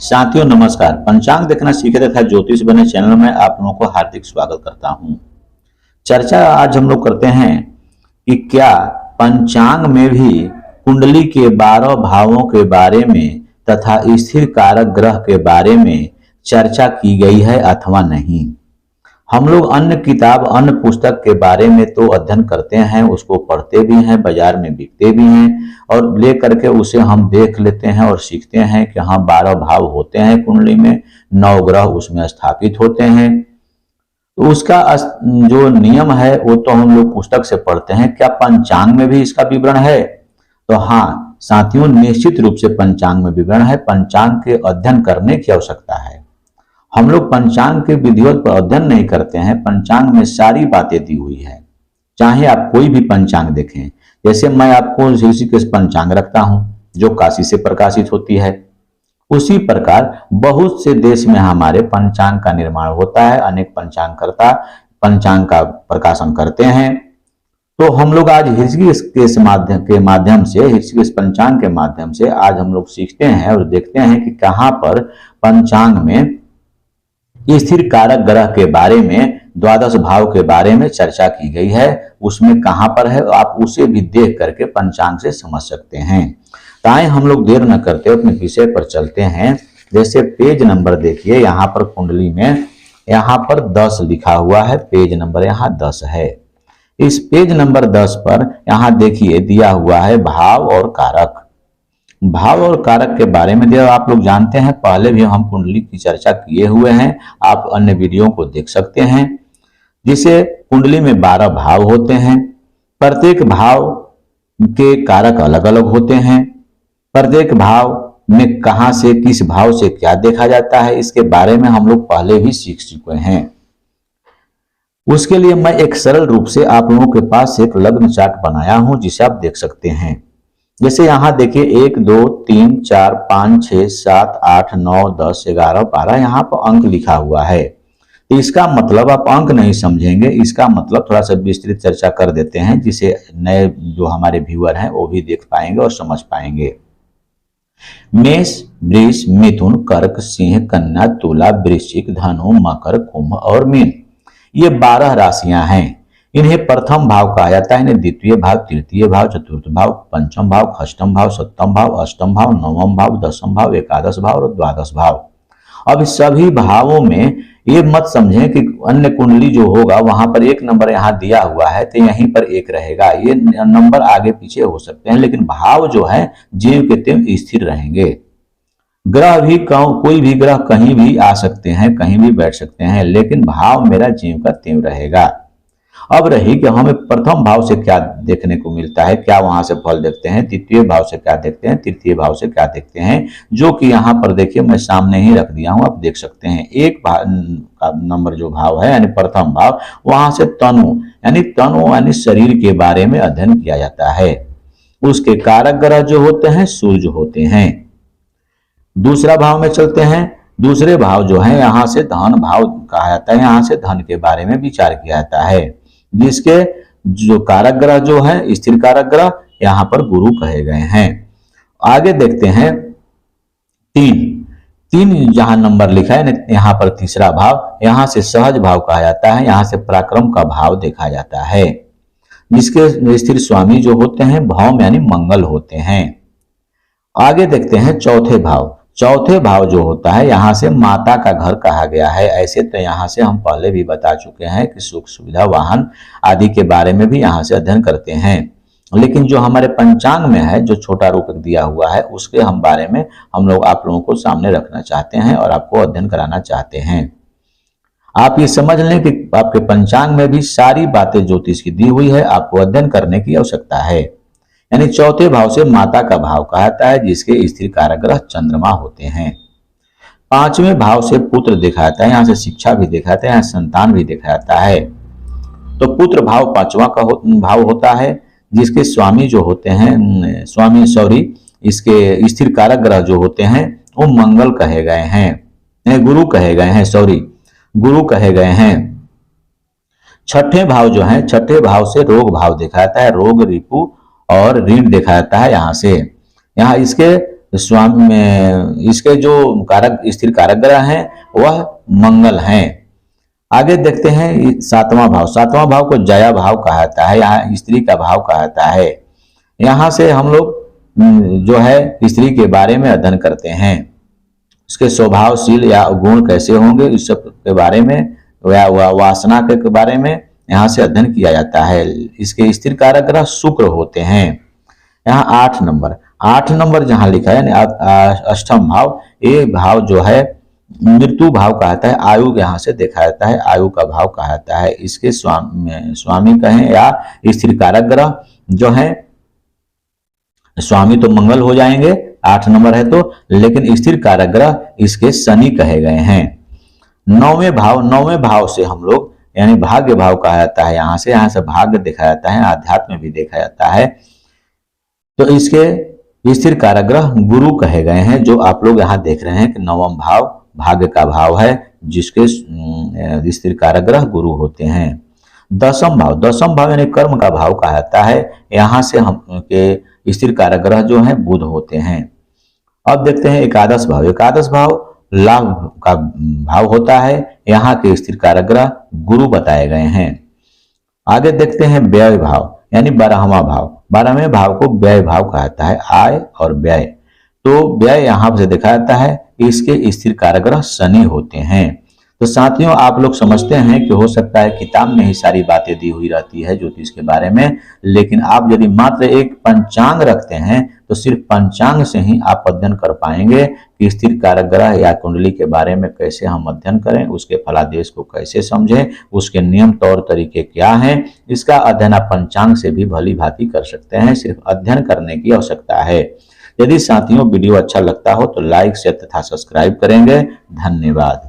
साथियों नमस्कार। पंचांग देखना सीखे तथा ज्योतिष बने चैनल में आप लोगों को हार्दिक स्वागत करता हूं। चर्चा आज हम लोग करते हैं कि क्या पंचांग में भी कुंडली के 12 भावों के बारे में तथा स्थिर कारक ग्रह के बारे में चर्चा की गई है अथवा नहीं। हम लोग अन्य किताब अन्य पुस्तक के बारे में तो अध्ययन करते हैं, उसको पढ़ते भी हैं, बाजार में बिकते भी हैं और ले करके उसे हम देख लेते हैं और सीखते हैं कि हाँ 12 भाव होते हैं कुंडली में, 9 ग्रह उसमें स्थापित होते हैं। तो उसका जो नियम है वो तो हम लोग पुस्तक से पढ़ते हैं। क्या पंचांग में भी इसका विवरण है? तो हाँ साथियों, निश्चित रूप से पंचांग में विवरण है। पंचांग के अध्ययन करने की आवश्यकता है। हम लोग पंचांग के विधिवत पर अध्ययन नहीं करते हैं। पंचांग में सारी बातें दी हुई है, चाहे आप कोई भी पंचांग देखें। जैसे मैं आपको ऋषिकेश पंचांग रखता हूं जो काशी से प्रकाशित होती है, उसी प्रकार बहुत से देश में हमारे पंचांग का निर्माण होता है। अनेक पंचांगकर्ता पंचांग का प्रकाशन करते हैं। तो हम लोग आज ऋषिकेश माध्यम से ऋषिकेश पंचांग के माध्यम से आज हम लोग सीखते हैं और देखते हैं कि कहां पर पंचांग में स्थिर कारक ग्रह के बारे में, द्वादश भाव के बारे में चर्चा की गई है। उसमें कहां पर है आप उसे भी देख करके पंचांग से समझ सकते हैं। तो आए हम लोग देर न करते अपने विषय पर चलते हैं। जैसे पेज नंबर देखिए, यहाँ पर कुंडली में यहाँ पर 10 लिखा हुआ है, पेज नंबर यहाँ 10 है। इस पेज नंबर 10 पर यहाँ देखिए दिया हुआ है भाव और कारक। भाव और कारक के बारे में दिया आप लोग जानते हैं, पहले भी हम कुंडली की चर्चा किए हुए हैं। आप अन्य वीडियो को देख सकते हैं। जिसे कुंडली में 12 भाव होते हैं, प्रत्येक भाव के कारक अलग अलग होते हैं। प्रत्येक भाव में कहां से किस भाव से क्या देखा जाता है इसके बारे में हम लोग पहले भी सीख चुके हैं। उसके लिए मैं एक सरल रूप से आप लोगों के पास एक लग्न चार्ट बनाया हूं जिसे आप देख सकते हैं। जैसे यहां देखिए 1 2 3 4 5 6 7 8 9 10 11 12 यहाँ पर अंक लिखा हुआ है। तो इसका मतलब आप अंक नहीं समझेंगे, इसका मतलब थोड़ा सा विस्तृत चर्चा कर देते हैं जिसे नए जो हमारे व्यूअर हैं वो भी देख पाएंगे और समझ पाएंगे। मेष, वृष, मिथुन, कर्क, सिंह, कन्या, तुला, वृश्चिक, धनु, मकर, कुंभ और मीन, ये 12 राशियां हैं। इन्हें प्रथम भाव कहा जाता है, इन्हें द्वितीय भाव, तृतीय भाव, चतुर्थ भाव, पंचम भाव, षष्ठम भाव, सप्तम भाव, अष्टम भाव, नवम भाव, दसम भाव, एकादश भाव और द्वादश भाव। अब सभी भावों में ये मत समझें कि अन्य कुंडली जो होगा वहां पर एक नंबर यहाँ दिया हुआ है तो यहीं पर एक रहेगा। ये नंबर आगे पीछे हो सकते हैं, लेकिन भाव जो है ज्यों के त्यों स्थिर रहेंगे। ग्रह भी कोई भी ग्रह कहीं भी आ सकते हैं, कहीं भी बैठ सकते हैं, लेकिन भाव मेरा ज्यों का त्यों रहेगा। अब रही कि हमें प्रथम भाव से क्या देखने को मिलता है, क्या वहां से फल देखते हैं, द्वितीय भाव से क्या देखते हैं, तृतीय भाव से क्या देखते हैं, जो कि यहाँ पर देखिए मैं सामने ही रख दिया हूं, आप देख सकते हैं। एक नंबर जो भाव है यानी प्रथम भाव, वहां से तनु यानी शरीर के बारे में अध्ययन किया जाता है। उसके कारक ग्रह जो होते हैं सूर्य होते हैं। दूसरा भाव में चलते हैं। दूसरे भाव जो है यहाँ से धन भाव कहा जाता है, यहाँ से धन के बारे में विचार किया जाता है, जिसके जो कारक ग्रह जो है स्थिर कारक ग्रह यहाँ पर गुरु कहे गए हैं। आगे देखते हैं 3 जहां नंबर लिखा है यहाँ पर तीसरा भाव, यहाँ से सहज भाव कहा जाता है, यहाँ से पराक्रम का भाव देखा जाता है, जिसके स्थिर स्वामी जो होते हैं भौम यानी मंगल होते हैं। आगे देखते हैं चौथे भाव। चौथे भाव जो होता है यहाँ से माता का घर कहा गया है। ऐसे तो यहाँ से हम पहले भी बता चुके हैं कि सुख सुविधा वाहन आदि के बारे में भी यहाँ से अध्ययन करते हैं, लेकिन जो हमारे पंचांग में है जो छोटा रूपक दिया हुआ है उसके हम बारे में हम लोग आप लोगों को सामने रखना चाहते हैं और आपको अध्ययन कराना चाहते हैं। आप ये समझ लें कि आपके पंचांग में भी सारी बातें ज्योतिष की दी हुई है, आपको अध्ययन करने की आवश्यकता है। यानी चौथे भाव से माता का भाव कहा जाता है, जिसके स्थिर कारक ग्रह चंद्रमा होते हैं। 5वें भाव से पुत्र देखा जाता है, यहाँ से शिक्षा भी देखा जाता है, यहाँ संतान भी देखा जाता है। तो पुत्र भाव 5वां का भाव होता है, जिसके स्वामी जो होते हैं इसके स्थिर कारक ग्रह जो होते हैं वो मंगल कहे गए हैं, गुरु कहे गए हैं, गुरु कहे गए हैं। छठे भाव जो है, छठे भाव से रोग भाव देखा जाता है, रोग, रिपु और ऋण देखा जाता है। यहाँ से इसके स्वामी में इसके जो कारक स्थिर कारक ग्रह हैं वह मंगल हैं। आगे देखते हैं सातवां भाव। सातवां भाव को जया भाव कहा जाता है, यहाँ स्त्री का भाव कहा जाता है। यहाँ से हम लोग जो है स्त्री के बारे में अध्ययन करते हैं, उसके स्वभावशील या गुण कैसे होंगे इस सब के बारे में या वासना के बारे में यहाँ से अध्ययन किया जाता है। इसके स्थिर कारक ग्रह शुक्र होते हैं। यहाँ 8 नंबर जहां लिखा है अष्टम भाव, ये भाव जो है मृत्यु भाव कहता है, आयु यहाँ से देखा जाता है, आयु का भाव कहा जाता है। इसके स्वामी कहें या स्थिर कारक ग्रह जो है, स्वामी तो मंगल हो जाएंगे 8 नंबर है तो, लेकिन स्थिर कारक ग्रह इसके शनि कहे गए हैं। 9वें भाव से हम लोग यानी भाग्य भाव कहा जाता है, यहाँ से भाग्य देखा जाता है, आध्यात्म भी देखा जाता है। तो इसके स्थिर कारक ग्रह गुरु कहे गए हैं, जो आप लोग यहाँ देख रहे हैं कि 9वां भाव भाग्य का भाव है, जिसके स्थिर कारक ग्रह गुरु होते हैं। 10वां भाव यानी कर्म का भाव कहा जाता है, यहाँ से हम के स्थिर कारक ग्रह जो है बुध होते हैं। अब देखते हैं एकादश भाव लाभ का भाव होता है, यहाँ के स्थिर कारक ग्रह गुरु बताए गए हैं। आगे देखते हैं व्यय भाव यानी 12वें भाव को व्यय भाव कहा जाता है, आय और व्यय। तो व्यय यहाँ से देखा जाता है, इसके स्थिर कारक ग्रह शनि होते हैं। तो साथियों आप लोग समझते हैं कि हो सकता है किताब में ही सारी बातें दी हुई रहती है ज्योतिष के बारे में, लेकिन आप यदि मात्र एक पंचांग रखते हैं तो सिर्फ पंचांग से ही आप अध्ययन कर पाएंगे कि स्थिर कारक ग्रह या कुंडली के बारे में कैसे हम अध्ययन करें, उसके फलादेश को कैसे समझें, उसके नियम तौर तरीके क्या हैं। इसका अध्ययन आप पंचांग से भी भली भांति कर सकते हैं, सिर्फ अध्ययन करने की आवश्यकता है। यदि साथियों वीडियो अच्छा लगता हो तो लाइक शेयर तथा सब्सक्राइब करेंगे। धन्यवाद।